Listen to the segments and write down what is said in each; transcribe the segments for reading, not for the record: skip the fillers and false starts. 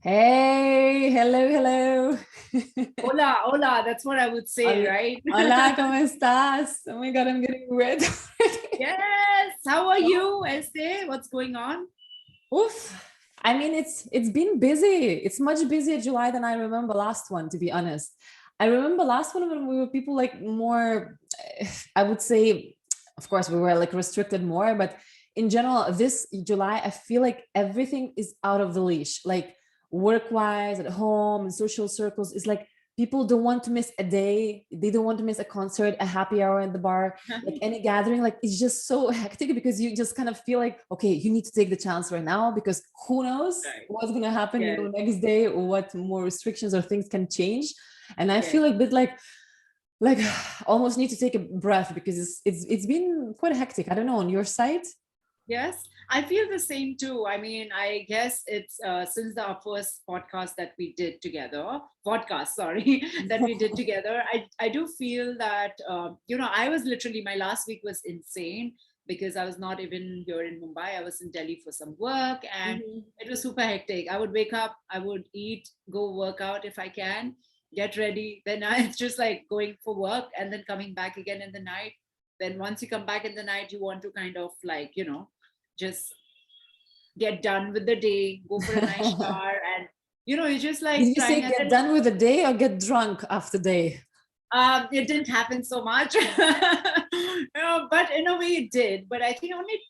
Hey, hello, hello. Hola, hola. That's what I would say, Hola, right? hola, ¿cómo estás? Oh my God, I'm getting red already. Yes. How are you, Aiste? What's going on? Oof. I mean, it's been busy. It's much busier July than I remember last one, to be honest. I remember last one when we were people like more, I would say, of course, we were like restricted more, but in general, this July, I feel like everything is out of the leash. Like work-wise, at home, in social circles, it's like people don't want to miss a day. They don't want to miss a concert, a happy hour at the bar, like any gathering. Like it's just so hectic because you just kind of feel like, okay, you need to take the chance right now because who knows Right. what's going to happen, Yes. next day, or what more restrictions or things can change. And I feel Yes. like a bit like almost need to take a breath because it's been quite hectic. I don't know on your side. Yes. I feel the same too. I mean, I guess it's since our first podcast that we did together, podcast, sorry, that we did together. I do feel that, I was literally, my last week was insane because I was not even here in Mumbai. I was in Delhi for some work and Mhm. it was super hectic. I would wake up, I would eat, go work out if I can, get ready. Then it's just like going for work and then coming back again in the night. Then once you come back in the night, you want to kind of like, just get done with the day, go for a nice shower, and you're just Did like you trying. say And get then done with the day or get drunk after day? it didn't happen so much, but in a way it did. But I think only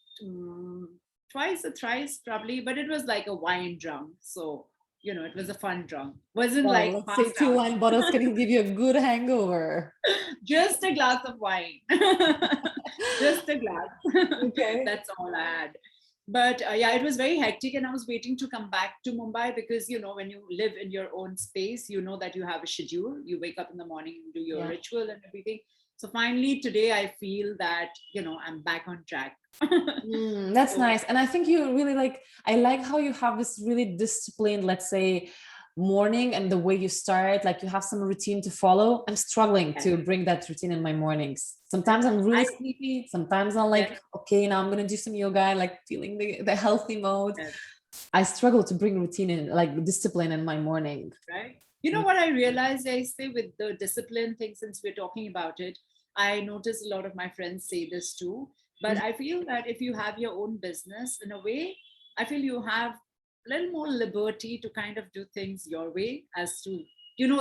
twice or thrice probably. But it was like a wine drunk, so it was a fun drunk. Wasn't Well, like let's say passed two out. wine bottles can give you a good hangover. Just a glass of wine. Just a glass. Okay. That's all I had. But yeah, it was very hectic, and I was waiting to come back to Mumbai because when you live in your own space, you know that you have a schedule. You wake up in the morning and do your Yeah. ritual and everything. So finally today, I feel that I'm back on track. That's So nice. And I think you really I like how you have this really disciplined, let's say, morning and the way you start, like you have some routine to follow. I'm struggling yes, to bring that routine in my mornings. yes, Sometimes I'm really I sleepy. Sometimes I'm yes, like, okay, now I'm going to do some yoga, like feeling the healthy mode. yes. I struggle to bring routine in, like discipline in my morning. Right. You know what I realized, I say, with the discipline thing, since we're talking about it, I notice a lot of my friends say this too. But I feel that if you have your own business, in a way, I feel you have a little more liberty to kind of do things your way, as to,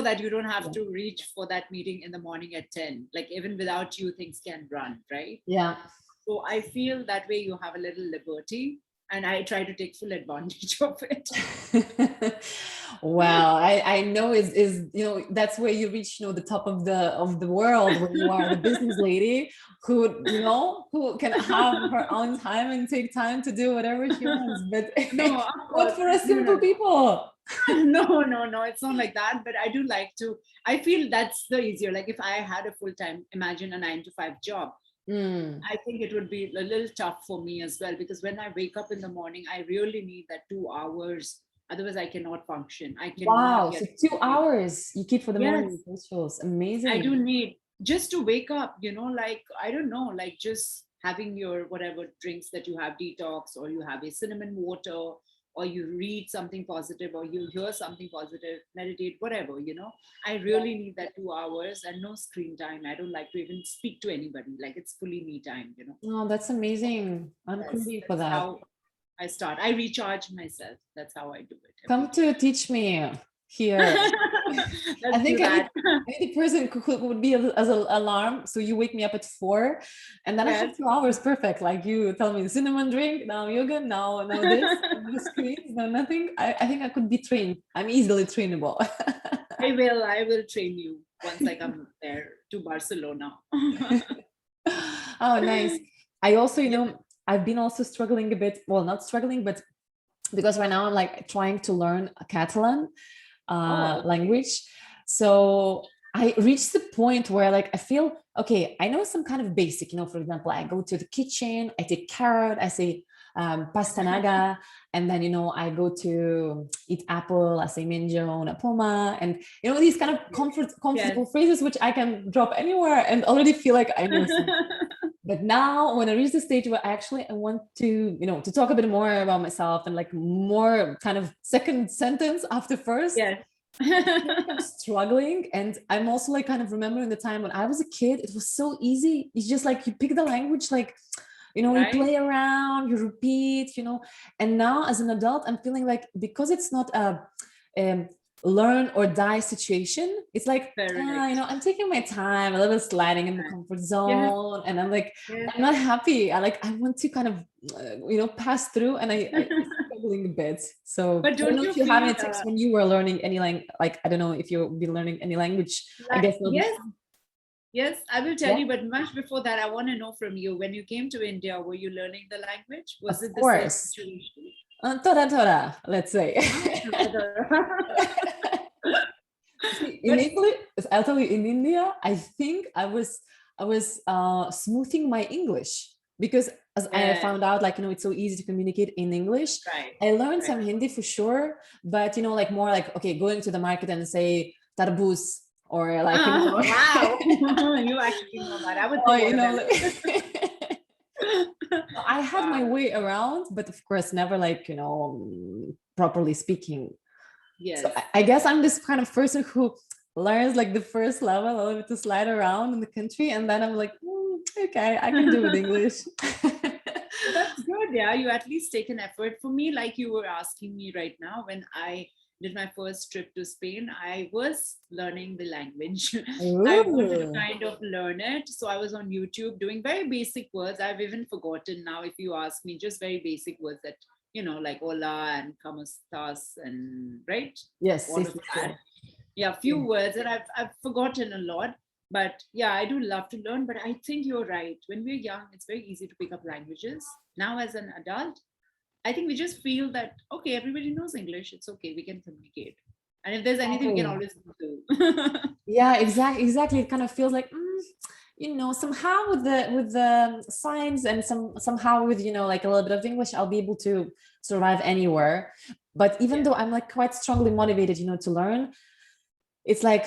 that you don't have Yeah. to reach for that meeting in the morning at 10. Like, even without you, things can run, right? Yeah. So I feel that way you have a little liberty, and I try to take full advantage of it. Well, I know is that's where you reach the top of the world when you are the business lady who can have her own time and take time to do whatever she wants, but No, of not course. for us No, no, simple people. no, no, no, it's not like that. But I do like to, I feel that's the easier. Like if I had a full time, imagine a 9 to 5 job, Mm. I think it would be a little tough for me as well. Because when I wake up in the morning, I really need that 2 hours. Otherwise, I cannot function. I cannot Wow, get so two ready. hours you keep for the Yes, morning rituals. I do Amazing. need just to wake up, like, I don't know, like just having your whatever drinks that you have, detox, or you have a cinnamon water, or you read something positive, or you hear something positive, meditate, whatever, I really need that 2 hours and no screen time. I don't like to even speak to anybody. Like it's fully me time. Oh, that's amazing. I'm Yes, crazy for that's that. how I start. I recharge myself. That's how I do it every Come day. to teach me here. I Let's do think that. I need a person who would be as an alarm. So you wake me up at 4, and then I have Yes. 2 hours perfect. Like you tell me cinnamon drink, now yoga, now this, no screens, no nothing. I think I could be trained. I'm easily trainable. I will train you once I come there to Barcelona. Oh, nice. I also, Yeah. I've been also struggling a bit. Well, not struggling, but because right now I'm like trying to learn Catalan Oh, okay. language. So I reached the point where like I feel okay, I know some kind of basic, for example, I go to the kitchen, I take carrot, I say pastanaga, and then I go to eat apple, I say menjo, una poma, and these kind of Yes. comfortable phrases which I can drop anywhere and already feel like I know something. But now when I reach the stage where I want to, to talk a bit more about myself and like more kind of second sentence after first. Yes. I'm struggling. And I'm also like kind of remembering the time when I was a kid, it was so easy. It's just like you pick the language, like, you play around, you repeat, and now as an adult, I'm feeling like, because it's not a learn or die situation, it's like, I'm taking my time, a little bit sliding in the comfort zone. And I'm like, I'm not happy. I want to kind of, pass through, and I'm struggling a bit. So But I don't know if you have any tips when you were learning any language, like, I don't know if you'll be learning any language, I guess. Yes, I will tell you, but much before that, I want to know from you, when you came to India, were you learning the language? Was it the same situation? Tora, let's say. In Italy, I'll tell you, in India, I think I was smoothing my English, because as I found out, like, it's so easy to communicate in English. I learned some Hindi for sure, but like more like, okay, going to the market and say tarboos, or like, wow, you actually know that. I would think I had my way around, but of course never like, properly speaking. Yes. So I guess I'm this kind of person who learns like the first level a little bit to slide around in the country, and then I'm like, okay, I can do it English. That's good. Yeah, you at least take an effort. For me, like you were asking me right now, when I did my first trip to Spain, I was learning the language. I wanted to kind of learn it. So I was on YouTube doing very basic words. I've even forgotten now, if you ask me, just very basic words that, like hola and como estás, and right? Yes. All of that. Yeah, few words that I've forgotten a lot. But yeah, I do love to learn. But I think you're right. When we're young, it's very easy to pick up languages. Now, as an adult, I think we just feel that, okay, everybody knows English. It's okay. We can communicate. And if there's anything, we can always do. Yeah, exactly. It kind of feels like, somehow with the signs and somehow with, like a little bit of English, I'll be able to survive anywhere. But even though I'm like quite strongly motivated, to learn, it's like,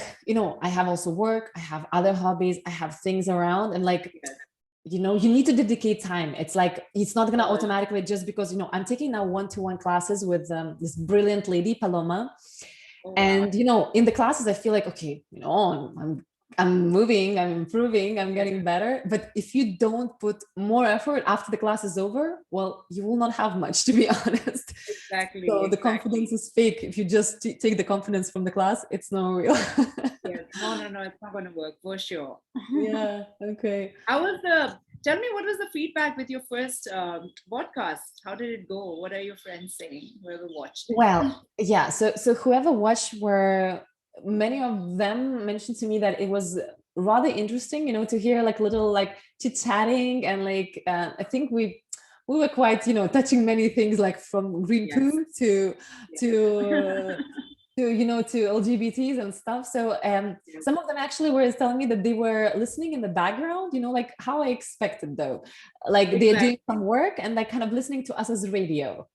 I have also work, I have other hobbies, I have things around, and like, you need to dedicate time. It's like, it's not going to automatically, just because, I'm taking now one-to-one classes with this brilliant lady, Paloma. And, in the classes, I feel like, okay, I'm moving, I'm improving, I'm getting better. But if you don't put more effort after the class is over, well, you will not have much, to be honest. Exactly. So the confidence is fake. If you just take the confidence from the class, it's not real. No, it's not going to work for sure. Yeah. Okay. Tell me, what was the feedback with your first podcast? How did it go? What are your friends saying, whoever watched it? Well, yeah. So whoever watched, many of them mentioned to me that it was rather interesting, to hear like little like chit-chatting, and like I think we were quite, touching many things, like from green poo to to LGBTs and stuff. So some of them actually were telling me that they were listening in the background, like how I expected, though, like they're doing some work and like kind of listening to us as radio.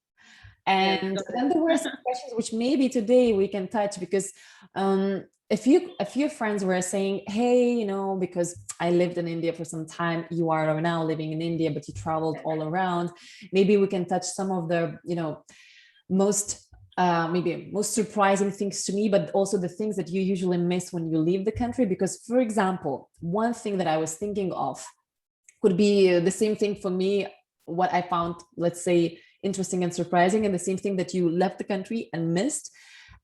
And then there were some questions which maybe today we can touch, because a few friends were saying, hey, because I lived in India for some time, you are now living in India, but you traveled all around. Maybe we can touch some of the, most surprising things to me, but also the things that you usually miss when you leave the country. Because, for example, one thing that I was thinking of could be the same thing for me, what I found, let's say, interesting and surprising, and the same thing that you left the country and missed.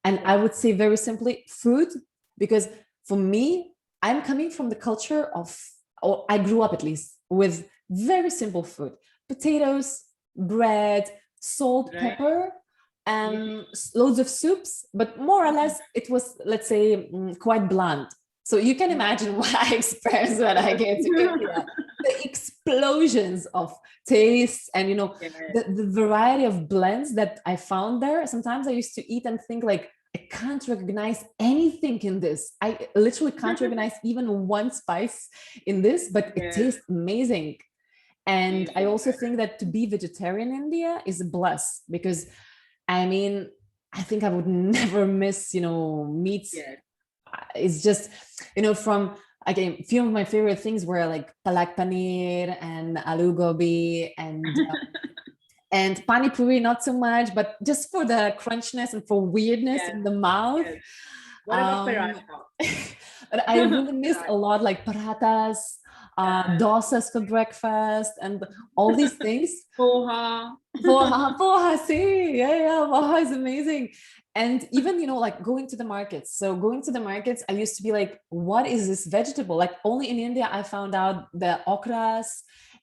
And I would say very simply, food, because for me, I'm coming from the culture of, or I grew up at least with very simple food: potatoes, bread, salt, pepper, and loads of soups, but more or less it was, let's say, quite bland. So you can imagine what I experienced when I came to India. The explosions of tastes and, the variety of blends that I found there. Sometimes I used to eat and think like, I can't recognize anything in this. I literally can't recognize even one spice in this, but it tastes amazing. And I also think that to be vegetarian in India is a bless, because I mean, I think I would never miss, meats. It's just, from again, a few of my favorite things were like palak paneer and aloo gobi and pani puri, not so much, but just for the crunchiness and for weirdness Yes, in the mouth. yes. What about paratha? But I really miss a lot like parathas, Yes. dosas for breakfast, and all these things. Poha. Poha, see, yeah, poha is amazing. And even, like going to the markets. So going to the markets, I used to be like, what is this vegetable? Like only in India, I found out the okras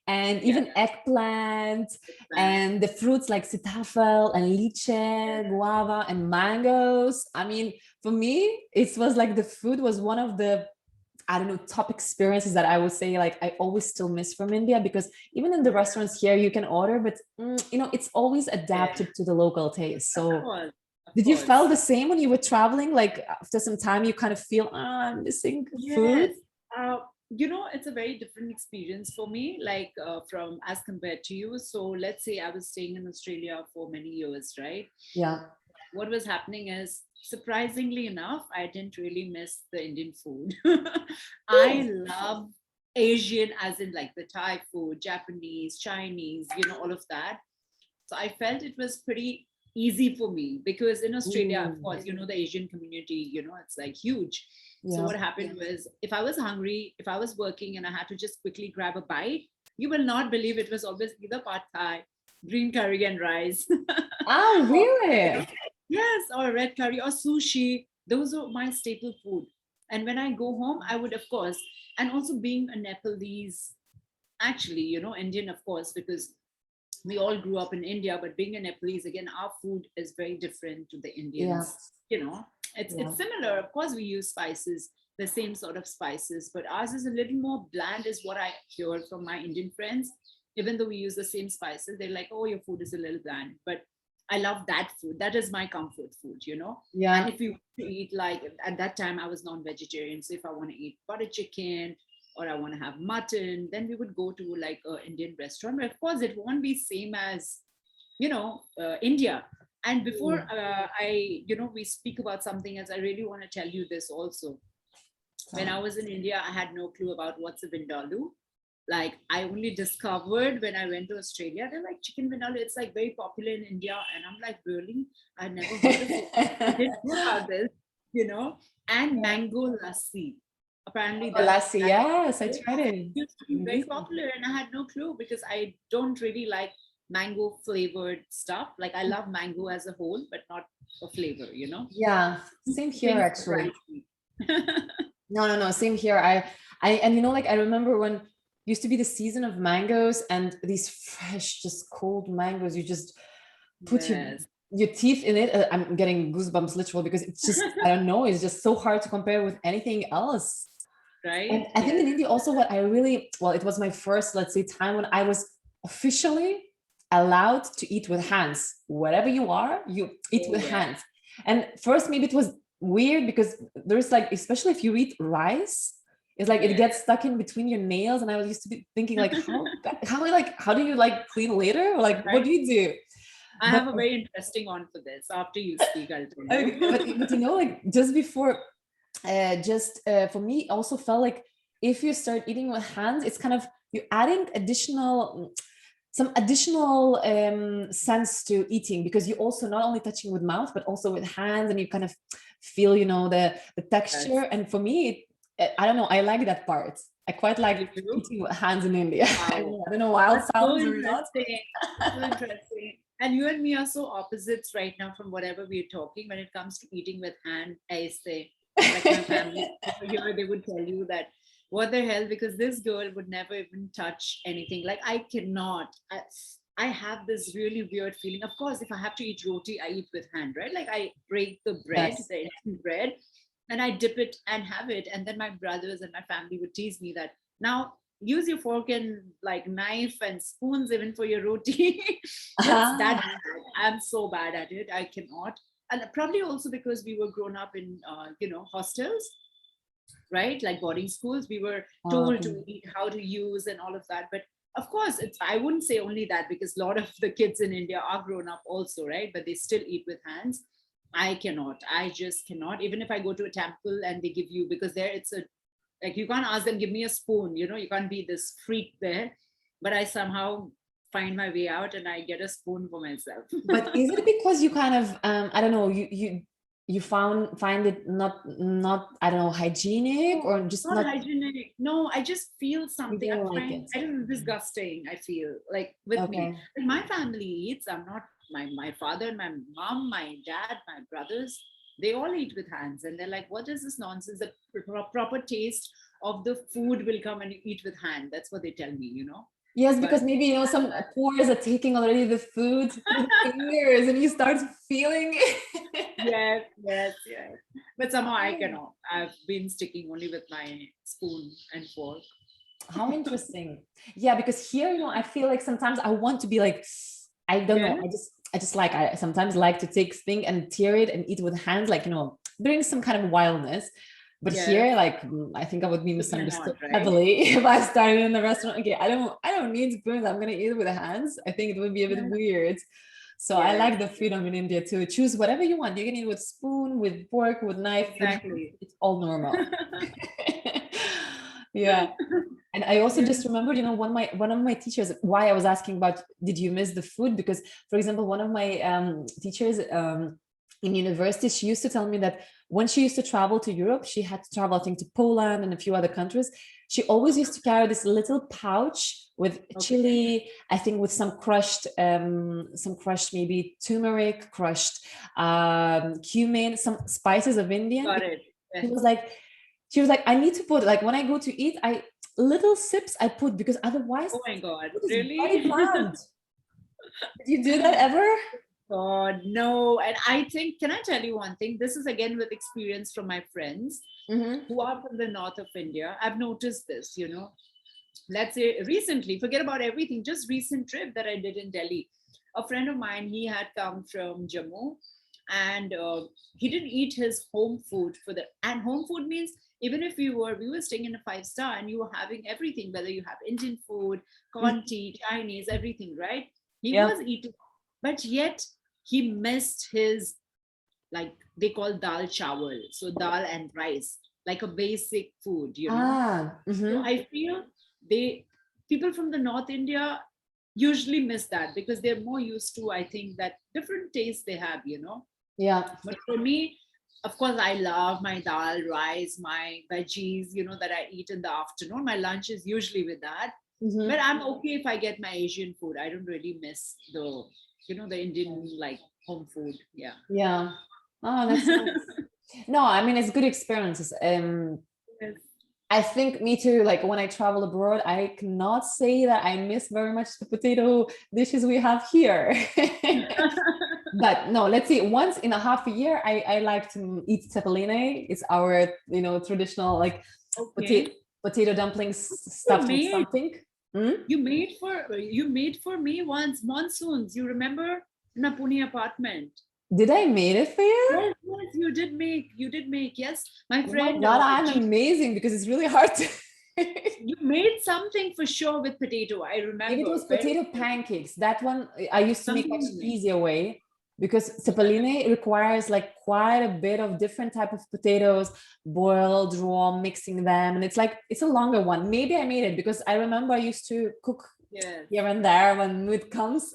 and Yeah, even eggplant plant. and the fruits like sitafel and lychee, guava and mangoes. I mean, for me, it was like the food was one of the, I don't know, top experiences that I would say like I always still miss from India, because even in the restaurants here you can order, but it's always Yeah, adapted to the local taste. of So course, of did you feel course. the same when you were traveling? Like after some time you kind of feel, I'm missing food? Yes. It's a very different experience for me, like from as compared to you. So let's say I was staying in Australia for many years, right? Yeah. What was happening is, surprisingly enough, I didn't really miss the Indian food. I Ooh. love Asian, as in like the Thai food, Japanese, Chinese, all of that. So I felt it was pretty easy for me because in Australia, of Ooh. course, the Asian community, it's like huge. So Yeah. what happened was, if I was hungry, if I was working and I had to just quickly grab a bite, you will not believe it was always either pad thai, green curry and rice, Oh, or really? yes, or red curry or sushi. Those are my staple food. And when I go home, I would, of course, and also being a Nepalese, actually, Indian, of course, because we all grew up in India, but being a Nepalese, again, our food is very different to the Yeah. Indians. It's Yeah. it's similar. Of course, we use spices, the same sort of spices, but ours is a little more bland, is what I hear from my Indian friends. Even though we use the same spices, they're like, "Oh, your food is a little bland." But I love that food. That is my comfort food. And Yeah. if you eat, like at that time, I was non-vegetarian, so if I want to eat butter chicken or I want to have mutton, then we would go to like an Indian restaurant. But of course, it won't be same as India. And before Mm. we speak about something else, I really want to tell you this also. When I So, was in India, I had no clue about what's a vindaloo. Like I only discovered when I went to Australia, they're like chicken vindaloo. It's like very popular in India, and I'm like, really? I never heard of it. I didn't know about this, you know. And mango lassi. Apparently, oh, that lassi, that yes, I tried it. used to be very Amazing. popular, and I had no clue because I don't really like mango flavored stuff. Like I love mango as a whole, but not a flavor. Yeah, same here Things actually. surprise me. No, same here. And like I remember when used to be the season of mangoes and these fresh, just cold mangoes. You just put Yes, your teeth in it. I'm getting goosebumps literal because it's just, I don't know, it's just so hard to compare with anything else. And right? I think Yes, in India also what I really, well, it was my first, let's say, time when I was officially allowed to eat with hands. Wherever you are, you eat oh with yeah, hands. And first, maybe it was weird because there's like, especially if you eat rice, it's like it yeah. gets stuck in between your nails. And I was used to be thinking like, how do you like clean later? Or like, what Right. do you do? I But have a very interesting one for this. After you speak, I'll tell you. but like just before just for me also felt like if you start eating with hands, it's kind of you're adding some additional sense to eating, because you also not only touching with mouth but also with hands, and you kind of feel the texture. Yes. And for me I don't know, I like that part. I quite You like do? eating with hands in India. Wow. I don't know, wild That's so sounds or not. interesting. So interesting. And you and me are so opposites right now from whatever we're talking when it comes to eating with hand, Aiste. Like my family over here, they would tell you that what the hell, because this girl would never even touch anything. Like I cannot. I have this really weird feeling. Of course, if I have to eat roti, I eat with hand, right? Like I break the bread, Yes. the instant bread, and I dip it and have it. And then my brothers and my family would tease me that now use your fork and like knife and spoons even for your roti. It's that Ah, bad. I'm so bad at it. I cannot. And probably also because we were grown up in, hostels, right? Like boarding schools, we were told okay. to eat, how to use and all of that. But of course, I wouldn't say only that, because a lot of the kids in India are grown up also, right? But they still eat with hands. I cannot. I just cannot. Even if I go to a temple and they give you, because there Like you can't ask them, give me a spoon, you can't be this freak there. But I somehow find my way out and I get a spoon for myself. But is it because you kind of I don't know, you find it not I don't know, hygienic, or just Not not, hygienic. No, I just feel you something. I don't like find, it? I don't know, disgusting. I feel like with me. Okay. Like my family eats. I'm not, my father, my mom, my dad, my brothers, they all eat with hands. And they're like, what is this nonsense? The proper taste of the food will come and you eat with hand. That's what they tell me. Yes, because But maybe some pores are taking already the food through the fingers, and you start feeling yes, yes, yes. But somehow I cannot. I've been sticking only with my spoon and fork. How interesting. Yeah, because here, I feel like sometimes I want to be like, I don't know, Yeah. I sometimes like to take thing and tear it and eat with hands, like, bring some kind of wildness. But Yes. here, like, I think I would be You cannot, misunderstood right? heavily if I started in the restaurant. Okay, I don't need spoons. I'm gonna eat it with the hands. I think it would be a bit Yes. weird. So I Yes. like the freedom in India to choose whatever you want. You can eat with spoon, with fork, with knife, with hands. Exactly. It's all normal. Yeah. And I also Yeah. just remembered, one of my teachers, why I was asking about, did you miss the food? Because, for example, one of my teachers in university, she used to tell me that when she used to travel to Europe, she had to travel, I think, to Poland and a few other countries. She always used to carry this little pouch with Okay. chili, I think with some crushed maybe turmeric, crushed cumin, some spices of Indian. Got it. She Yes. was like, she was like, I need to put, like, when I go to eat, I little sips I put, because otherwise Oh my God. food is very Really? bland. Did you do that ever? God, no. And I think, can I tell you one thing? This is again with experience from my friends Mm-hmm. who are from the north of India. I've noticed this. Let's say recently, forget about everything, just recent trip that I did in Delhi. A friend of mine, he had come from Jammu, and he didn't eat his home food and home food means even if we were staying in a 5 star and you were having everything, whether you have Indian food, Conti, Chinese, everything, right? He Yeah. was eating, but yet he missed his, like they call dal chawal, so dal and rice, like a basic food. So Mm-hmm. I feel they people from the North India usually miss that because they're more used to, I think, that different tastes they have. Yeah. But for me, of course, I love my dal, rice, my veggies, that I eat in the afternoon. My lunch is usually with that. But Mm-hmm. I'm okay if I get my Asian food. I don't really miss the Indian like home food. Yeah. Yeah. Oh, that's nice. No, I mean, it's good experiences. Yes. I think me too. Like, when I travel abroad, I cannot say that I miss very much the potato dishes we have here. But no, let's see. Once in a half a year, I like to eat cepelinai. It's our traditional, like, potato Okay. potato dumplings You stuffed with made something. Hmm? you made for me once monsoons. You remember in my Pune apartment? Did I made it for you? Yes, yes, you did make. Yes, my Oh my friend God, I'm G, amazing, because it's really hard to. you made something for sure with potato. I Maybe it remember was very potato pancakes. That one I used to make something much you made. easier way, because cepeline requires like quite a bit of different type of potatoes, boiled, raw, mixing them, and it's a longer one. Maybe I made it because I remember I used to cook Yes. here and there when mood comes.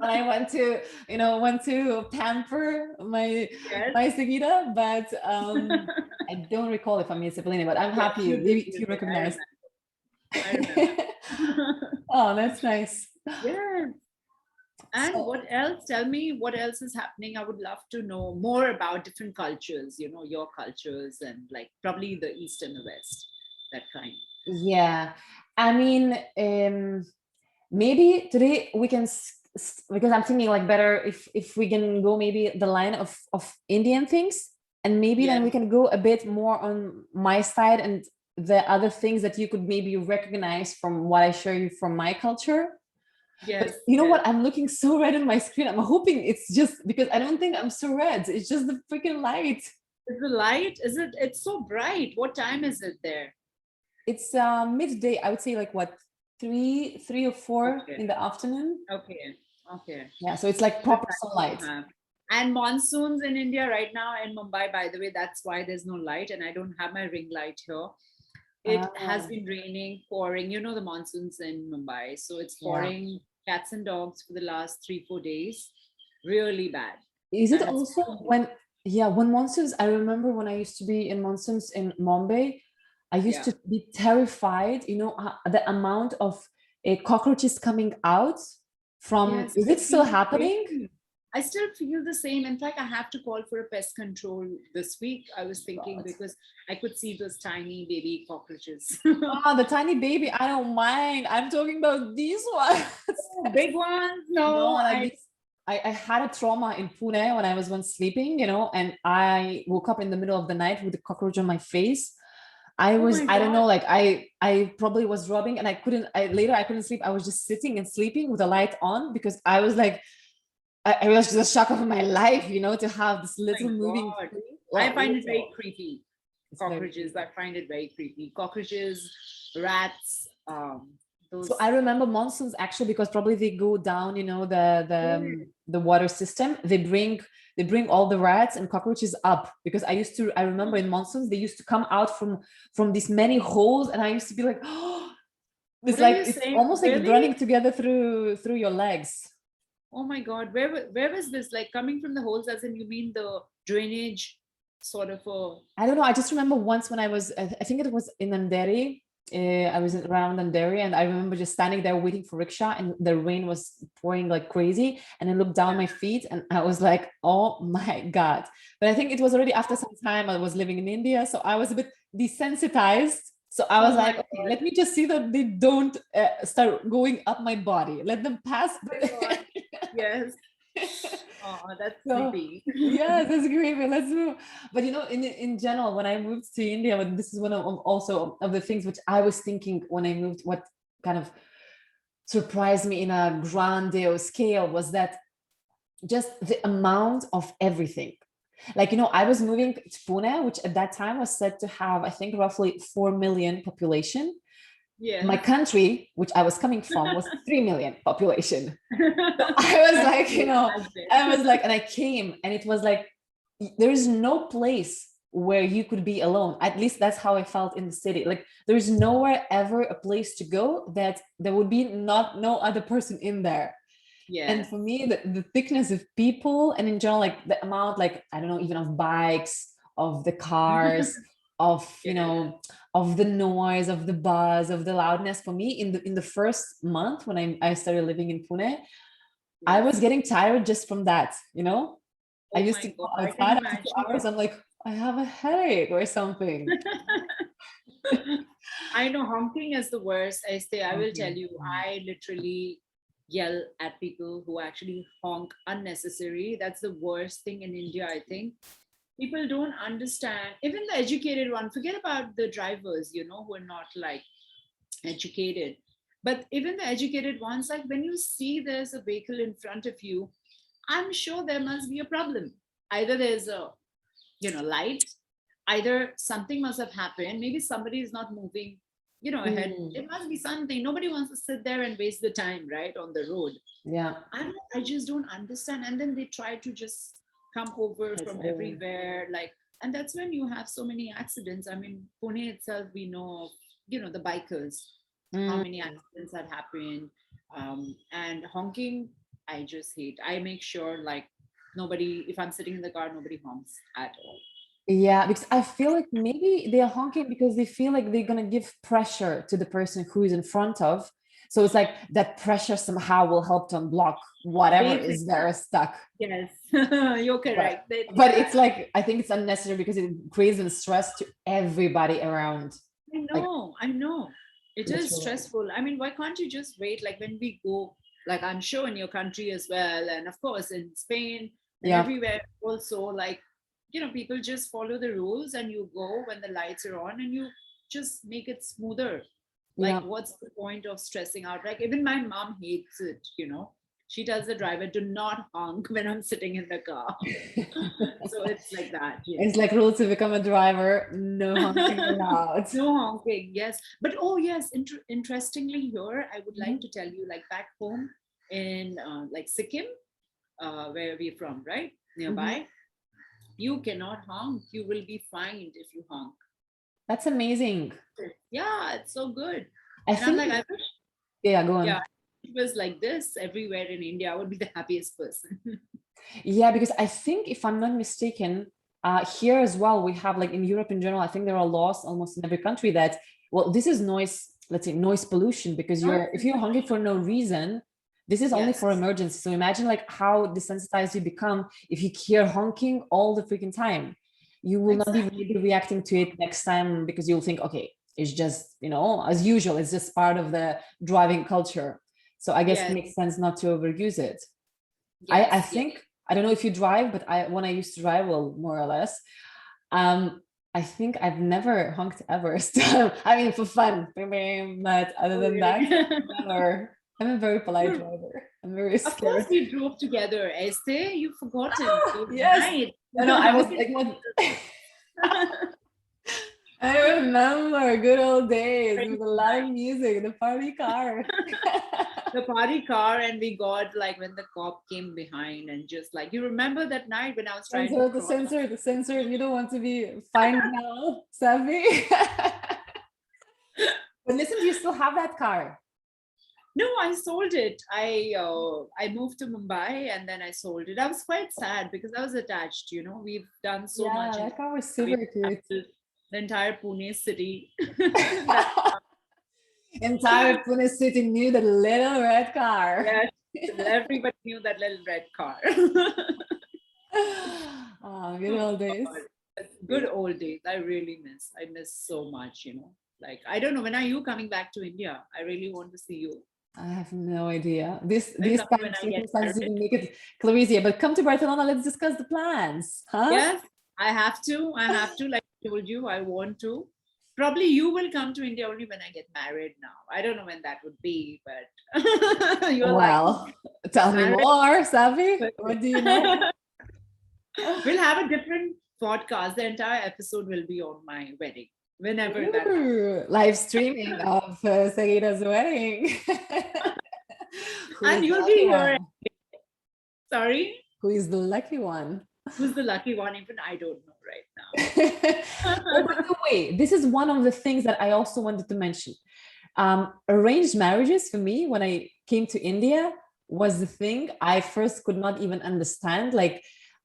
When I want to pamper my Yes. my Sagita, but I don't recall if I made cepeline, but I'm Yes, happy you did. if You you did. I recognize. remember. I remember. Oh, that's nice. Yes. And So what else? Tell me what else is happening. I would love to know more about different cultures, your cultures and like probably the East and the West, that kind. yeah, I mean, maybe today we can because I'm thinking like better if we can go maybe the line of Indian things, and maybe then Yes, we can go a bit more on my side and the other things that you could maybe recognize from what I show you from my culture. yes, But you know yes. what? I'm looking so red on my screen. I'm hoping it's just because I don't think I'm so red. It's just the freaking light. Is the light? Is it? It's so bright. What time is it there? It's midday. I would say like what, three or four Okay, in the afternoon. okay, okay. Yeah, so it's like Good proper time sunlight. to have. And monsoons in India right now in Mumbai, by the way, that's why there's no light, and I don't have my ring light here. it has Ah, been raining, pouring. You know the monsoons in Mumbai, so it's yeah. pouring cats and dogs for the last 3-4 days. Really bad, Is it and it's also when, yeah, when monsoons, I remember when I used to be in monsoons in Mumbai, I used yeah. to be terrified, the amount of cockroaches coming out from, Yes, is I it still feel the happening? same. I still feel the same. In fact, I have to call for a pest control this week. I was thinking God. because I could see those tiny baby cockroaches. Ah, the tiny baby, I don't mind. I'm talking about these ones. Big ones? No, No, like I. this. I had a trauma in Pune when I was once sleeping, and I woke up in the middle of the night with a cockroach on my face. Oh my I don't God. know, like I probably was rubbing and I couldn't sleep. I was just sitting and sleeping with the light on because I was like, I was just a shock of my life, to have this Oh my little moving God. thing. I Well, find it very little. creepy. It's very Cockroaches, I creepy. find it very creepy. Cockroaches, rats, So those. I remember monsoons actually because probably they go down, the water system. They bring all the rats and cockroaches up because I remember in monsoons they used to come out from these many holes, and I used to be like, oh, it's What are like you it's saying? almost like Really? running together through your legs. Oh my God, where was this? Like coming from the holes, as in you mean the drainage sort of a. I don't know. I just remember once when I think it was in Andheri. I was around Andheri, and I remember just standing there waiting for rickshaw, and the rain was pouring like crazy. And I looked down Yeah. my feet, and I was like, "Oh my god!" But I think it was already after some time. I was living in India, so I was a bit desensitized. So I was Oh my like, "Okay, God. let me just see that they don't start going up my body. Let them pass." Oh my God. Yes. Oh, that's So creepy. yeah, that's great. But let's move. But in general, when I moved to India, but this is one of also of the things which I was thinking when I moved, what kind of surprised me in a grandiose scale was that just the amount of everything. Like, I was moving to Pune, which at that time was said to have, I think, roughly 4 million population. My Yes. country, which I was coming from, was 3 million population. So I was Can't like, you I was imagine? like, and I came, and it was like, there is no place where you could be alone. At least that's how I felt in the city. Like, there's nowhere ever a place to go that there would be not no other person in there. And Yes. for me, the thickness of people, and in general, like the amount, like, I don't know, even of bikes, of the cars, of Yes. of the noise, of the buzz, of the loudness. For me, in the first month when I started living in Pune, I was Yes. getting tired just from that. I Oh used my to go God. I can outside after two imagine. hours. I'm like, I have a headache or something. I know honking is the worst. I will tell Honking. you, I literally yell at people who actually honk unnecessary. That's the worst thing in India, I think. People don't understand, even the educated one, forget about the drivers, who are not like educated. But even the educated ones, like when you see there's a vehicle in front of you, I'm sure there must be a problem. Either there's a light, either something must have happened, maybe somebody is not moving ahead. Mm, It must be something. Nobody wants to sit there and waste the time, right, on the road. yeah. I just don't understand. And then they try to just come over That's from all. everywhere, like, and that's when you have so many accidents. I mean, Pune itself, we know of, the bikers, how Mm. many accidents that happen. And honking, I just hate. I make sure, like, nobody, if I'm sitting in the car, nobody honks at all. Yeah, because I feel like maybe they're honking because they feel like they're gonna give pressure to the person who is in front of. So it's like that pressure somehow will help to unblock whatever They think, is there stuck. yes, you're But correct. They think but it's that. like, I think it's unnecessary because it creates a stress to everybody around. Like, I know. It is literally. stressful. I mean, why can't you just wait? Like when we go, like I'm sure in your country as well, and of course in Spain and Yeah. everywhere also, like, people just follow the rules and you go when the lights are on and you just make it smoother. Like, Yeah. what's the point of stressing out? Like, even my mom hates it. She tells the driver, do not honk when I'm sitting in the car. So it's like that. It's like rule to become a driver, no honking allowed. No honking, yes. But oh, yes, interestingly, here, I would like Mhm. to tell you, like back home in like Sikkim, where we're from, right? Mhm. Nearby, you cannot honk. You will be fined if you honk. That's amazing. Yeah, it's so good. I And I'm think, like, I wish, yeah, go yeah, on. it was like this everywhere in India. I would be the happiest person. Yeah, because I think if I'm not mistaken, here as well, we have like in Europe in general, I think there are laws almost in every country that, well, this is noise, let's say noise pollution, because if you're hungry for no reason, this is only Yes. for emergency. So imagine like how desensitized you become if you hear honking all the freaking time. You will not even Exactly. be reacting to it next time because you'll think, okay, it's just, as usual, it's just part of the driving culture. So I guess it Yes. makes sense not to overuse it. I Yes. Yes. think, I don't know if you drive, but when I used to drive, well, more or less, I think I've never honked ever. So, I mean, for fun, but other Oh, than that, really? never. I'm a very polite You're- driver. I'm very Of course, scared. we drove together. Esther, you've forgotten. It was Yes. night. No, I How was can like, what? I remember good old days with a lot of music, the party car. the party car, and we got like when the cop came behind and just like, you remember that night when I was trying to cross? The sensor, you don't want to be fined now, Savvy. But listen, do you still have that car? No, I sold it. I moved to Mumbai and then I sold it. I was quite sad because I was attached. We've done so Yeah, much in that car was we super cute. traveled the entire Pune city. that, Entire Pune city knew the little red car. yes, everybody knew that little red car. Oh, good old days. Good old days. I really miss. I miss so much. Like, I don't know, when are you coming back to India? I really want to see you. I have no idea. These Come kind when of I get circumstances married. even make it Claricia, but come to Barcelona, let's discuss the plans. Huh? Yes, I have to. I have to. Like I told you, I want to. Probably you will come to India only when I get married now. I don't know when that would be, but you're like Well, tell me married. more, Savvy. What do you know? We'll have a different podcast. The entire episode will be on my wedding, whenever that happens. Ooh, live streaming of Sagita's wedding. Who And is the you'll lucky be here. one? Sorry, Who is the lucky one? who's the lucky one? Even I don't know Oh, by right now. the way, this is one of the things that I also wanted to mention. Arranged marriages for me, when I came to India, was the thing I first could not even understand. Like,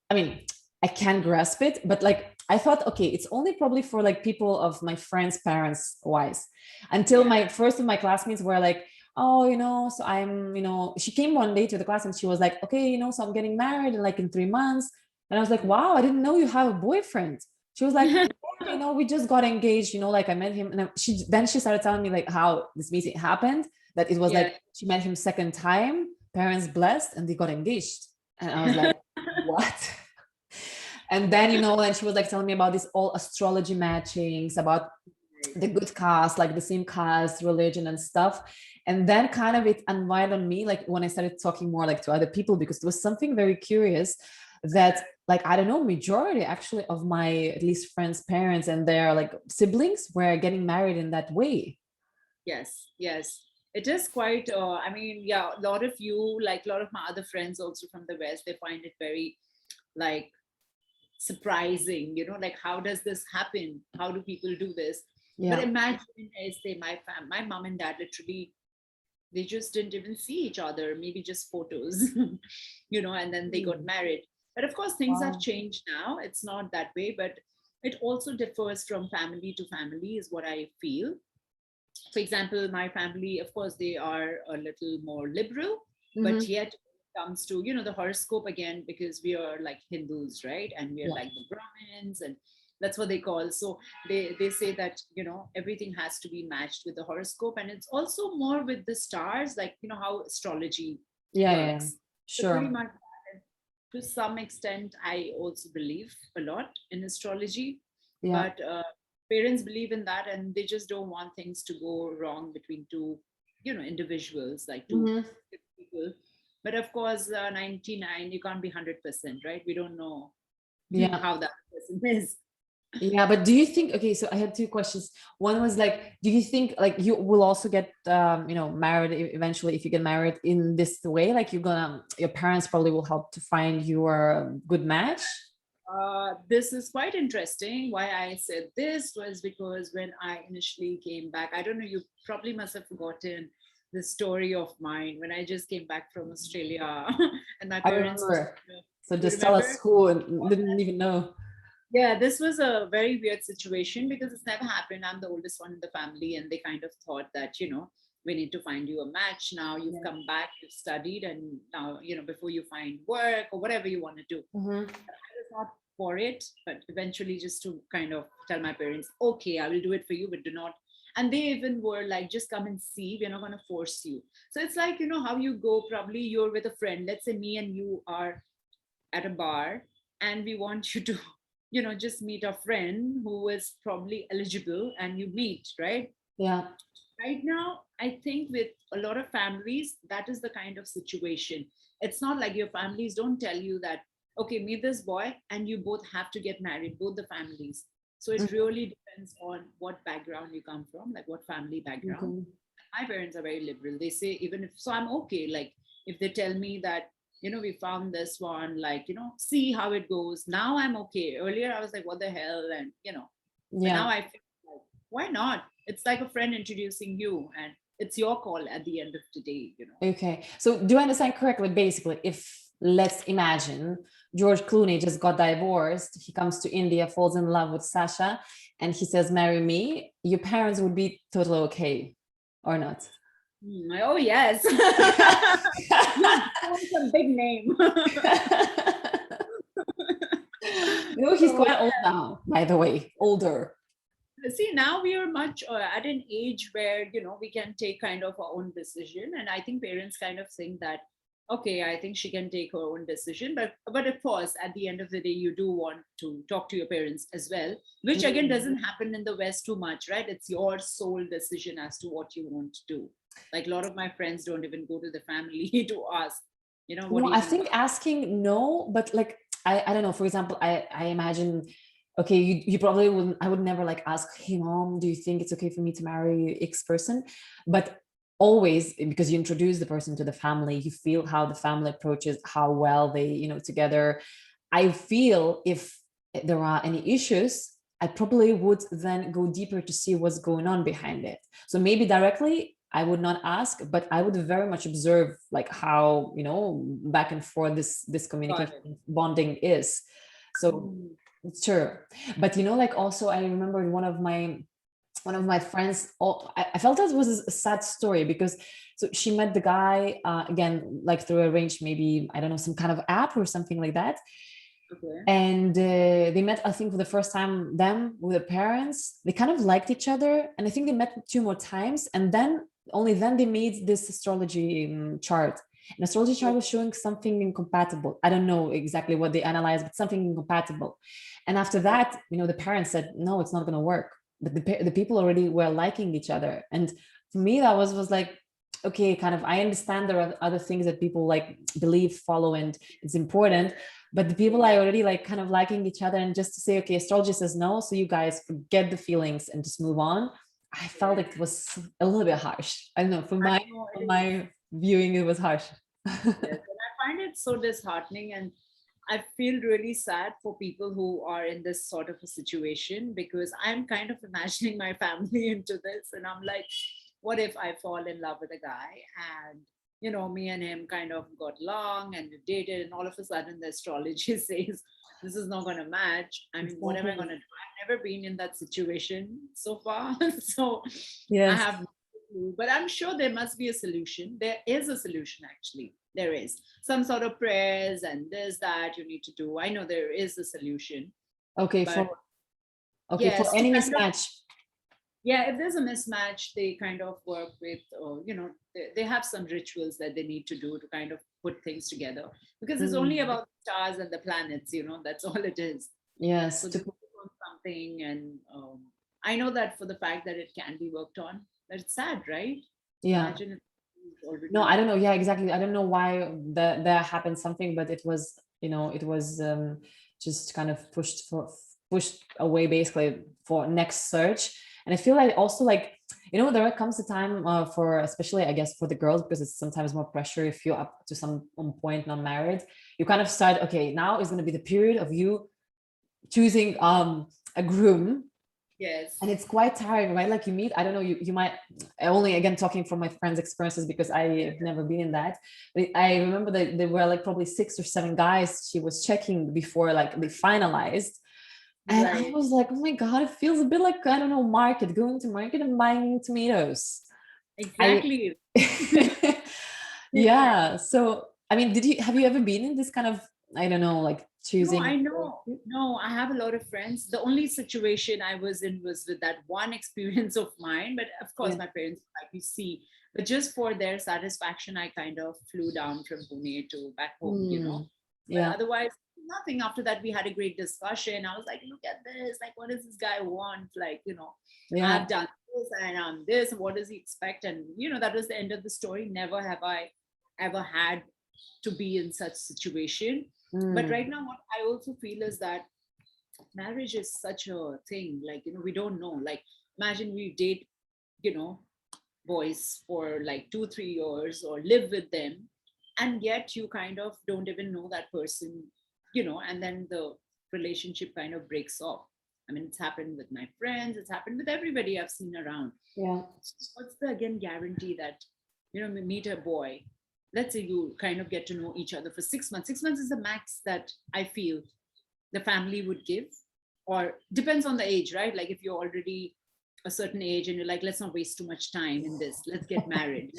I mean, I can't grasp it, but like, I thought, okay, it's only probably for like people of my friends' parents' wise. Until Yeah. my first of my classmates were like, oh, so she came one day to the class and she was like, okay, so I'm getting married in like in 3 months. And I was like, wow, I didn't know you have a boyfriend. She was like, yeah, we just got engaged, like I met him. And she started telling me like how this meeting happened, that it was Yeah. like she met him second time, parents blessed, and they got engaged. And I was like, what? And then, and she was like telling me about this all astrology matchings, about the good cast, like the same cast, religion and stuff. And then kind of it unwired on me, like when I started talking more like to other people, because there was something very curious that, like, I don't know, majority actually of my at least friends' parents and their like siblings were getting married in that way. Yes, yes. It is quite, I mean, yeah, a lot of you, like a lot of my other friends also from the West, they find it very like surprising, like how does this happen? How do people do this? But Yeah. imagine, as they, my mom and dad literally, they just didn't even see each other, maybe just photos, and then they got married. But of course, things have Wow. changed now. It's not that way, but it also differs from family to family, is what I feel. For example, my family, of course, they are a little more liberal, but Mm-hmm. yet it comes to, the horoscope again, because we are like Hindus, right? And we are Yeah. like the Brahmins, and that's what they call. So they say that, everything has to be matched with the horoscope. And it's also more with the stars, like, how astrology Yeah. Yeah. works. So pretty Sure. much to some extent, I also believe a lot in astrology, Yeah. but parents believe in that, and they just don't want things to go wrong between two, individuals, like two Mm-hmm. people. But of course, 99, you can't be 100%, right? We don't know Yeah. how that person is. Yeah, but do you think, okay, so I had two questions. One was like, do you think like you will also get, married eventually if you get married in this way? Like your parents probably will help to find your good match? This is quite interesting. Why I said this was because when I initially came back, I don't know, you probably must have forgotten the story of mine when I just came back from Australia and my I parents, remember. So you just tell us remember? who didn't even know. Yeah, this was a very weird situation because it's never happened. I'm the oldest one in the family, and they kind of thought that, we need to find you a match. Now you've Yeah. come back, you've studied, and now, before you find work or whatever you want to do. Mm-hmm. I was not for it, but eventually just to kind of tell my parents, okay, I will do it for you, but do not. And they even were like, just come and see, we're not going to force you. So it's like, how you go, probably you're with a friend. Let's say me and you are at a bar and we want you to, just meet a friend who is probably eligible and you meet, right? Yeah. Right now, I think with a lot of families, that is the kind of situation. It's not like your families don't tell you that, okay, meet this boy and you both have to get married, both the families. So it Mhm. really depends on what background you come from, like what family background. Okay. My parents are very liberal. They say, even if, so I'm okay. Like if they tell me that, we found this one, like, see how it goes. Now I'm okay. Earlier I was like, what the hell? And, but now Yeah. I feel like, why not? It's like a friend introducing you, and it's your call at the end of the day. Okay. So do I understand correctly? Basically, if let's imagine George Clooney just got divorced, he comes to India, falls in love with Sasha, and he says, "Marry me." Your parents would be totally okay, or not? Oh, yes. You're calling some big name. He's So, quite old now, by the way, older. see, now we are much at an age where we can take kind of our own decision, and I think parents kind of think that, okay, I think she can take her own decision, but of course at the end of the day you do want to talk to your parents as well, which again Mm. doesn't happen in the West too much, right? It's your sole decision as to what you want to do. Like a lot of my friends don't even go to the family to ask, what No, do you I think think about asking no, but like I don't know. For example, I imagine, okay, you probably wouldn't. I would never like ask, hey mom, do you think it's okay for me to marry X person? But always because you introduce the person to the family, you feel how the family approaches, how well they together. I feel if there are any issues, I probably would then go deeper to see what's going on behind it. So maybe directly I would not ask, but I would very much observe like how, back and forth this Got communication it. bonding is. So Mm, sure. But like also I remember one of my friends, I felt that was a sad story because so she met the guy again like through arranged, maybe I don't know, some kind of app or something like that, okay. and they met, I think, for the first time, them with their parents. They kind of liked each other, and I think they met two more times, and then only then they made this astrology chart. An astrology chart was showing something incompatible. I don't know exactly what they analyzed, but something incompatible. And after that, the parents said, no, it's not going to work. But the people already were liking each other. And for me, that was like, okay, kind of, I understand there are other things that people like believe, follow, and it's important, but the people are already like kind of liking each other, and just to say, okay, astrology says no, so you guys forget the feelings and just move on. I felt Yeah. like it was a little bit harsh. I don't know, from I my know from it is. my viewing, it was harsh. Yes, and I find it so disheartening, and I feel really sad for people who are in this sort of a situation because I'm kind of imagining my family into this, and I'm like, what if I fall in love with a guy and me and him kind of got along and we dated, and all of a sudden the astrology says this is not going to match. I mean, what am I going Exactly. to do? I've never been in that situation so far, so I Yes. have no clue, but I'm sure there must be a solution. There is a solution, actually. There is some sort of prayers and this, that you need to do. I know there is a solution, Okay, but for yes, to any kind of, mismatch. yeah, if there's a mismatch, they kind of work with, they have some rituals that they need to do to kind of put things together because it's only Mm, about the stars and the planets, that's all it is. yes, So they work on something, and I know that for the fact that it can be worked on, but it's sad, right? yeah. Imagine it's No, I already. don't know. Yeah, exactly. I don't know why there happened something, but it was just kind of pushed away basically for next search. And I feel like also like there comes a time for, especially I guess for the girls, because it's sometimes more pressure if you're up to some point not married. You kind of start, okay, now is going to be the period of you choosing a groom, Yes. and it's quite tiring, right? Like you meet, I don't know, you might, only again talking from my friends' experiences because I have never been in that. But I remember that there were like probably 6 or 7 guys she was checking before like they finalized. And I Right. was like, oh my God, it feels a bit like, I don't know, market, going to market and buying tomatoes. I Exactly. yeah. So I mean, have you ever been in this kind of, I don't know, like No, I choosing? know. No, I have a lot of friends. The only situation I was in was with that one experience of mine. But of course, Yeah. my parents were like, you see, but just for their satisfaction, I kind of flew down from Pune to back home, Hmm. But Yeah. otherwise, nothing. After that, we had a great discussion. I was like, look at this. Like, what does this guy want? Like, Yeah. I've done this and I'm this. What does he expect? And, that was the end of the story. Never have I ever had to be in such situation. But Mm. right now, what I also feel is that marriage is such a thing. Like, we don't know. Like, imagine we date, you know, boys for like 2 3 years or live with them, and yet you kind of don't even know that person, and then the relationship kind of breaks off. I mean, it's happened with my friends, it's happened with everybody I've seen around. Yeah. So what's the again guarantee that, we meet a boy, let's say you kind of get to know each other for 6 months. 6 months is the max that I feel the family would give, or depends on the age, right? Like if you're already a certain age and you're like, let's not waste too much time in this, let's get married.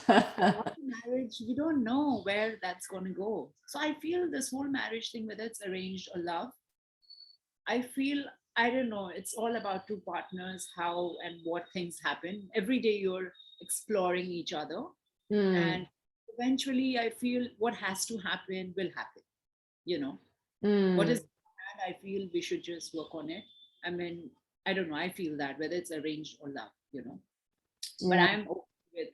After marriage, you don't know where that's going to go. So I feel this whole marriage thing, whether it's arranged or love, I feel, I don't know, it's all about two partners, how and what things happen every day. You're exploring each other, Mm. and eventually I feel what has to happen will happen, you know what is Mm. bad, I feel we should just work on it. I mean, I don't know, I feel that whether it's arranged or love. But Yeah. I'm okay with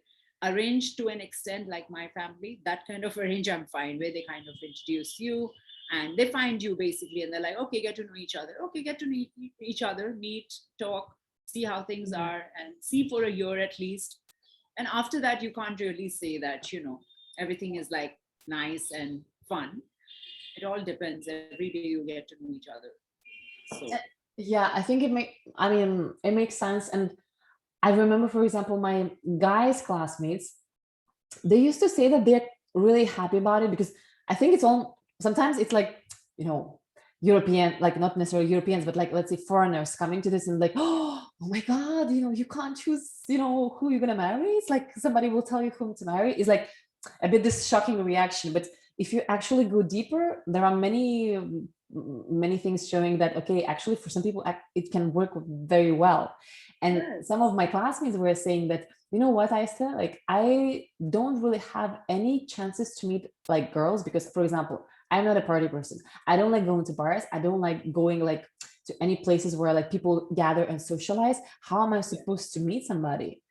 arranged to an extent, like my family, that kind of arrange I'm fine, where they kind of introduce you and they find you basically, and they're like, okay, get to know each other, okay, get to meet each other, meet, talk, see how things Mm. are, and see for a year at least. And after that, you can't really say that, everything is like nice and fun. It all depends. Every day you get to know each other. So Yeah, I think I mean, it makes sense. And I remember, for example, my guys' classmates, they used to say that they're really happy about it because I think it's all, sometimes it's like, you know, European, like not necessarily Europeans, but like, let's say foreigners coming to this and like, oh my God, you can't choose, who you're going to marry. It's like somebody will tell you whom to marry. It's like a bit this shocking reaction. But if you actually go deeper, there are many things showing that, okay, actually for some people, it can work very well. And yes, some of my classmates were saying that, you know what, I still like, I don't really have any chances to meet like girls because, for example, I'm not a party person. I don't like going to bars. I don't like going like to any places where like people gather and socialize. How am I yeah, supposed to meet somebody?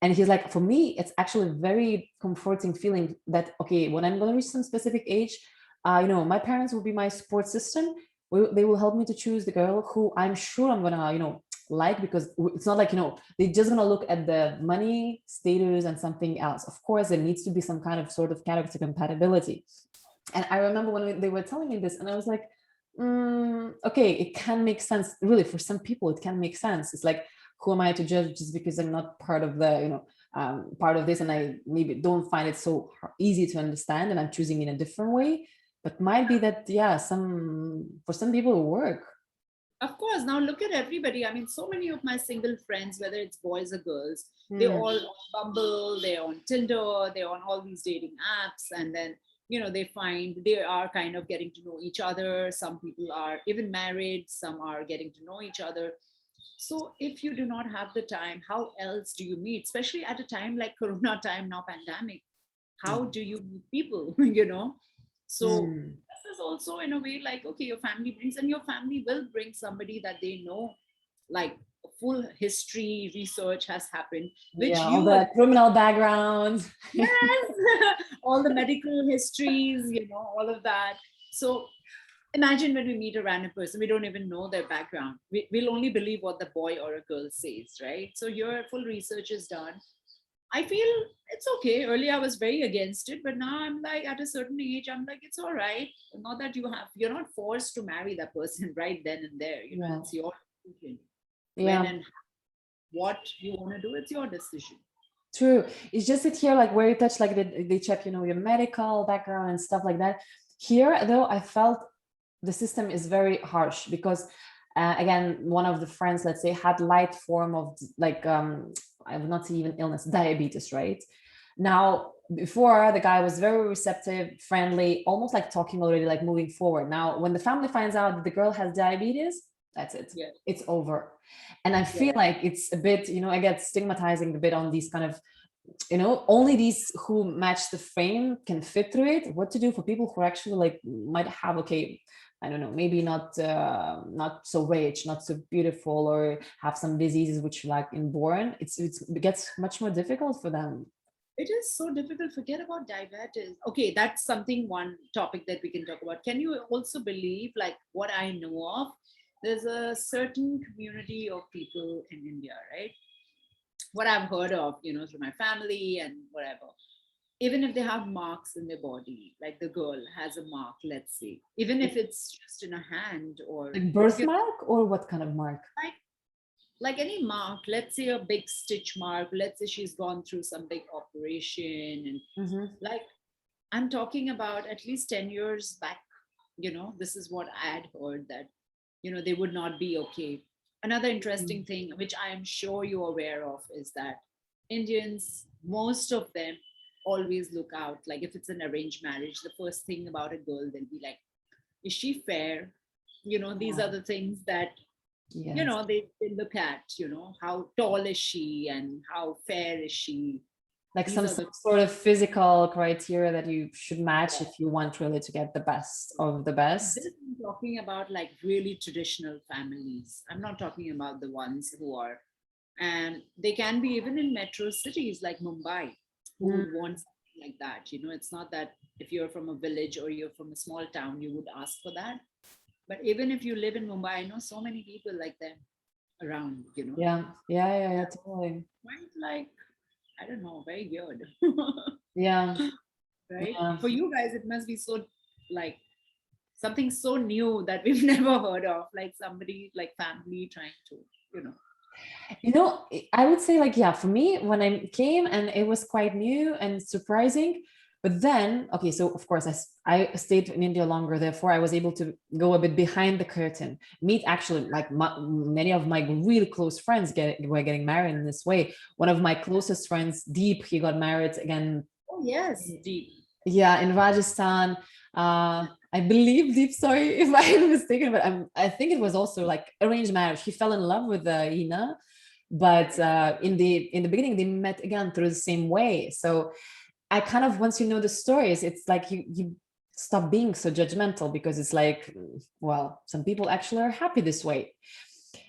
And he's like, for me, it's actually a very comforting feeling that, okay, when I'm going to reach some specific age, my parents will be my support system. They will help me to choose the girl who I'm sure I'm gonna, like, because it's not like, they're just gonna look at the money, status, and something else. Of course, there needs to be some kind of sort of character compatibility. And I remember when they were telling me this, and I was like, okay, it can make sense. Really, for some people, it can make sense. It's like, who am I to judge just because I'm not part of the, part of this, and I maybe don't find it so easy to understand, and I'm choosing in a different way. But might be that, yeah, for some people it will work. of course. Now look at everybody. I mean, so many of my single friends, whether it's boys or girls, they're Hmm. all on Bumble, they're on Tinder, they're on all these dating apps, and then they find they are kind of getting to know each other. Some people are even married, some are getting to know each other. So if you do not have the time, how else do you meet? Especially at a time like Corona time now, pandemic. How Yeah. do you meet people? So Hmm. this is also in a way like, okay, your family brings, and your family will bring somebody that they know, like full history research has happened, which Yeah, all you the criminal background. yes, all the medical histories, all of that. So imagine when we meet a random person, we don't even know their background. We'll only believe what the boy or a girl says, right? So your full research is done. I feel it's okay. Earlier I was very against it, but now I'm like, at a certain age, I'm like, it's all right. Not that you're not forced to marry that person right then and there. Yeah. It's your decision. When Yeah. and what you want to do, it's your decision. True. It's just that here, like where you touch, like they check, your medical background and stuff like that. Here, though, I felt the system is very harsh because, again, one of the friends, let's say, had light form of like, I would not say even illness, diabetes, right? Now, before the guy was very receptive, friendly, almost like talking already, like moving forward. Now, when the family finds out that the girl has diabetes, that's it. Yeah. It's over. And I feel Yeah. like it's a bit, I get stigmatizing a bit on these kind of, only these who match the frame can fit through it. What to do for people who actually like might have, okay, I don't know, maybe not so rich, not so beautiful, or have some diseases which like inborn. It gets much more difficult for them. It is so difficult. Forget about diabetes. Okay, that's something, one topic that we can talk about. Can you also believe, like what I know of, there's a certain community of people in India, right? What I've heard of, through my family and whatever. Even if they have marks in their body, like the girl has a mark, let's say, even if it's just in a hand or, Like birthmark, or what kind of mark? like any mark, let's say a big stitch mark, let's say she's gone through some big operation, and Mm-hmm. like I'm talking about at least 10 years back, this is what I had heard, that they would not be okay. Another interesting thing which I am sure you're aware of is that Indians, most of them, always look out, like if it's an arranged marriage, the first thing about a girl, they'll be like, is she fair? These Yeah. are the things that Yes. they look at, how tall is she and how fair is she. Like These are some the, sort of physical criteria that you should match if you want really to get the best of the this best. I'm talking about, like really traditional families. I'm not talking about the ones who are, and they can be even in metro cities like Mumbai, who Mm. would want something like that. It's not that if you're from a village or you're from a small town, you would ask for that. But even if you live in Mumbai, I know so many people like them around, Yeah, yeah, yeah, yeah, totally. Quite like, I don't know, very weird. Yeah, Right? yeah. For you guys, it must be so, like, something so new that we've never heard of, like somebody, like family trying to, you know. I would say like, yeah, for me, when I came and it was quite new and surprising. But then, okay, so of course, I stayed in India longer. Therefore, I was able to go a bit behind the curtain, meet actually like many of my really close friends were getting married in this way. One of my closest friends, Deep, he got married again. Oh, yes, deep. Yeah, in Rajasthan. I believe Deep, sorry if I'm mistaken, but I think it was also like arranged marriage. He fell in love with Ina, but in the beginning they met again through the same way. So I kind of, once you know the stories, it's like you stop being so judgmental, because it's like, well, some people actually are happy this way.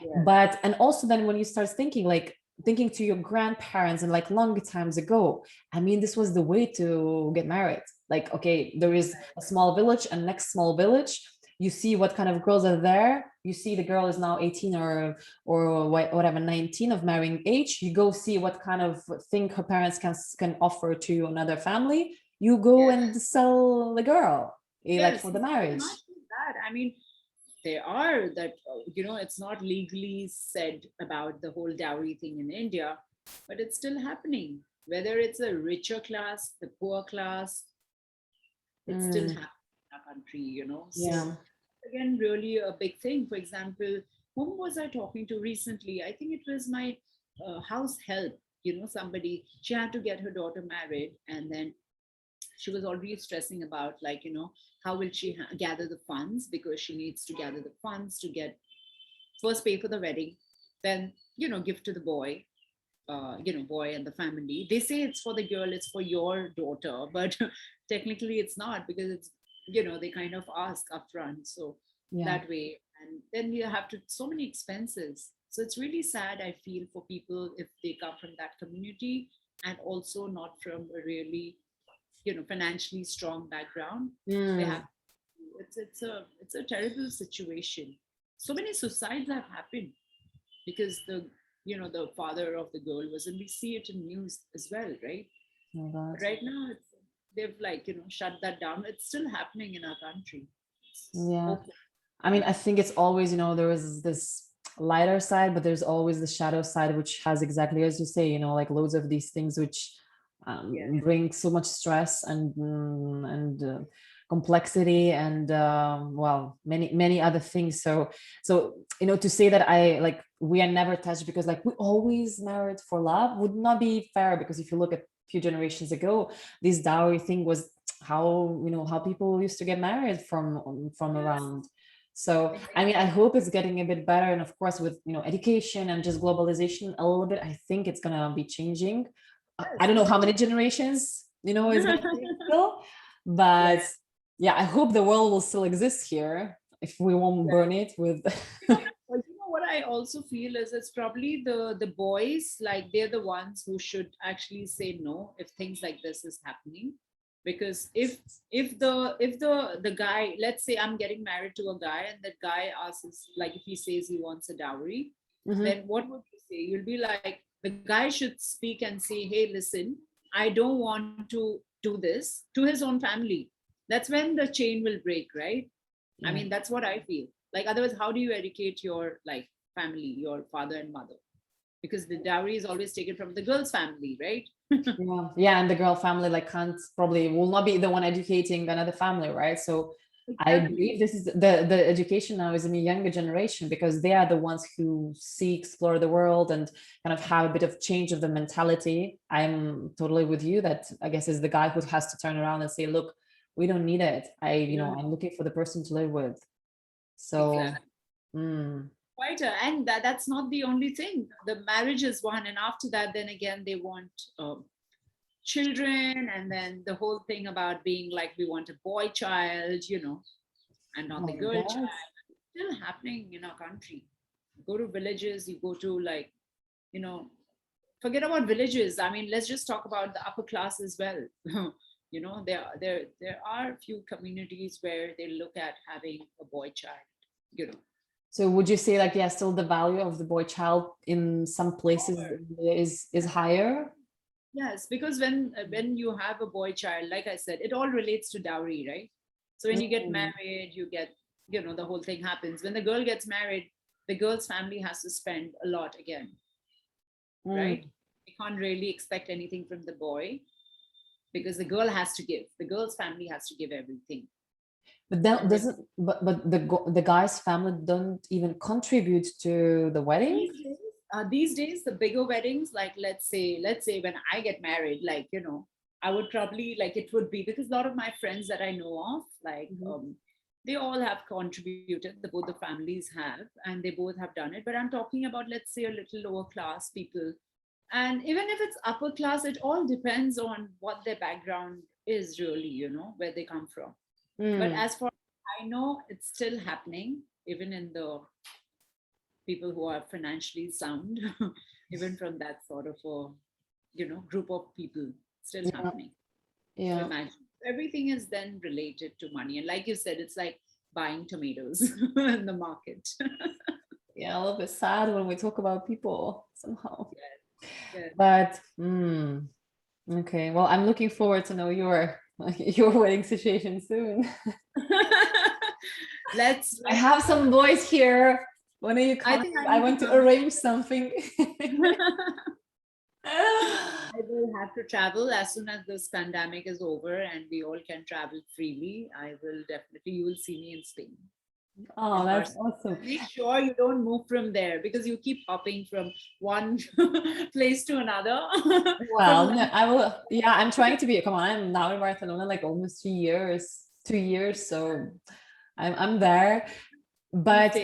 Yeah. But and also then when you start thinking to your grandparents and like long times ago, I mean, this was the way to get married. Like, okay, there is a small village and next small village, you see what kind of girls are there, you see the girl is now 18 or whatever, 19 of marrying age, you go see what kind of thing her parents can offer to another family, you go Yeah. and sell the girl, like Yes, for the it's very marriage. much like that. I mean, there are that, it's not legally said about the whole dowry thing in India, but it's still happening. Whether it's a richer class, the poor class, it's still Mm, happening in our country. So yeah. again, really a big thing. For example, whom was I talking to recently? I think it was my house help. Somebody, she had to get her daughter married, and then she was already stressing about, like, how will she gather the funds, because she needs to gather the funds to get, first pay for the wedding, then give to the boy, boy and the family. They say it's for the girl, it's for your daughter, but technically it's not, because it's, they kind of ask upfront. So Yeah. that way, and then you have to, so many expenses. So it's really sad, I feel, for people if they come from that community, and also not from a really, financially strong background. They Mm. have, it's a terrible situation. So many suicides have happened because the the father of the girl was, and we see it in news as well, right? Oh, God. Right now, they've like, shut that down. It's still happening in our country. Yeah. Hopefully. I mean, I think it's always, there is this lighter side, but there's always the shadow side, which has exactly as you say, like loads of these things which Yeah. bring so much stress and complexity and well, many other things. So to say that we are never touched because like we always married for love would not be fair, because if you look at a few generations ago, this dowry thing was how people used to get married from around. So I mean, I hope it's getting a bit better, and of course with education and just globalization a little bit, I think it's gonna be changing. I don't know how many generations it's gonna take still, but yeah, I hope the world will still exist here if we won't burn it with. What I also feel is it's probably the boys, like they're the ones who should actually say no if things like this is happening. Because if the guy, let's say I'm getting married to a guy and that guy asks, like if he says he wants a dowry, then what would you say? You'll be like, the guy should speak and say, hey, listen, I don't want to do this to his own family. That's when the chain will break, right? I mean, that's what I feel. Like, otherwise, how do you educate your like family, your father and mother? Because the dowry is always taken from the girl's family, right? Yeah, and the girl family will not be the one educating another family, right? So I believe this is the education now is in the younger generation, because they are the ones who explore the world and kind of have a bit of change of the mentality. I'm totally with you that I guess is the guy who has to turn around and say, look, we don't need it. I'm looking for the person to live with. So exactly. Quite and that's not the only thing. The marriage is one, and after that, then again they want children, and then the whole thing about being like, we want a boy child, and not the girl child. It's still happening in our country. You go to villages, you go to like, forget about villages. I mean, let's just talk about the upper class as well. There are a few communities where they look at having a boy child. So would you say still the value of the boy child in some places is higher? Yes, because when you have a boy child, like I said, it all relates to dowry, right? So when you get married, you get, the whole thing happens. When the girl gets married, the girl's family has to spend a lot again, right? You can't really expect anything from the boy because the girl has to give. The girl's family has to give everything. But then the guy's family don't even contribute to the wedding? These days, the bigger weddings, like let's say when I get married, like I would probably like it would be because a lot of my friends that I know of, like they all have contributed. Both the families have, and they both have done it. But I'm talking about, let's say, a little lower class people, and even if it's upper class, it all depends on what their background is, really, where they come from. But as far as I know, it's still happening, even in the people who are financially sound, even from that sort of a group of people, still happening. So imagine everything is then related to money, and like you said, it's like buying tomatoes in the market. Yeah, a little bit sad when we talk about people somehow. Yes. But okay, well, I'm looking forward to know your wedding situation soon. I have some boys here. When are you coming? I want to arrange something. I will have to travel as soon as this pandemic is over and we all can travel freely. I will definitely, you will see me in Spain. Oh, that's awesome. Make sure you don't move from there because you keep hopping from one place to another. Well, no, I will. Yeah, I'm trying to be. Come on, I'm now in Barcelona like almost 2 years. So I'm there. But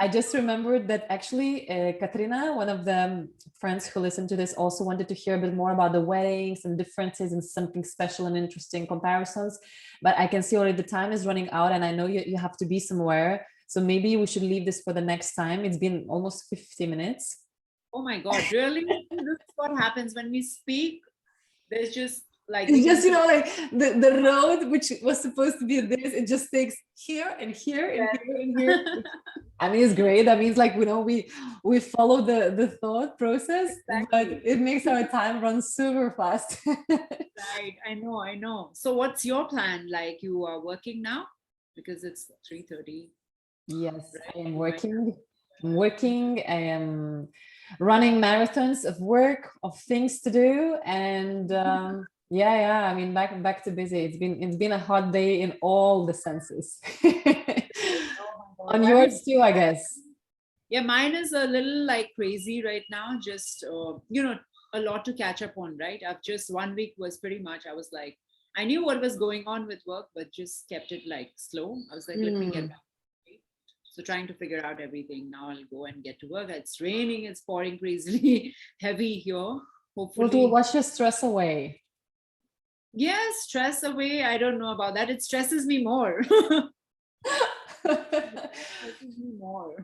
I just remembered that actually Katrina, one of the friends who listened to this, also wanted to hear a bit more about the weddings and differences and something special and interesting comparisons. But I can see already the time is running out and I know you have to be somewhere. So maybe we should leave this for the next time. It's been almost 50 minutes. Oh my God, really? This is what happens when we speak. There's just Like It's just, like the road, which was supposed to be this, it just takes here and here and here and here. I mean, it's great. That means like, we follow the thought process, but it makes our time run super fast. Right. I know. So what's your plan? Like you are working now? Because it's 3:30. Yes, Right? I am working. I'm working. I am running marathons of work, of things to do, and yeah. I mean, back to busy. It's been a hot day in all the senses. Oh On my God. yours too, I guess. Yeah, mine is a little like crazy right now. Just a lot to catch up on. Right. I've just 1 week was pretty much. I was like, I knew what was going on with work, but just kept it like slow. I was like, let me get back. So trying to figure out everything. Now I'll go and get to work. It's raining. It's pouring crazily heavy here. Hopefully, Well, wash your stress away. yes, stress away. I don't know about that. It stresses me more. Stresses me more.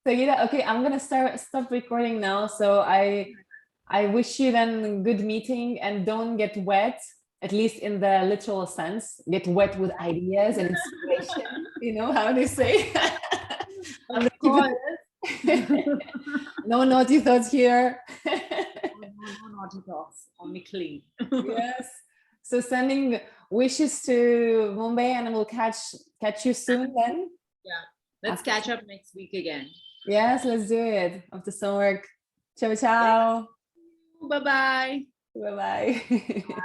So yeah, okay, I'm gonna stop recording now. So I wish you then good meeting, and don't get wet, at least in the literal sense. Get wet with ideas and inspiration. You know how they say. Of course. No naughty thoughts here. No naughty thoughts. Only clean. Yes. So sending wishes to Mumbai, and we'll catch you soon then. Yeah. Let's catch up next week again. Yes, let's do it. After some work. Ciao, ciao. Bye-bye. Bye-bye.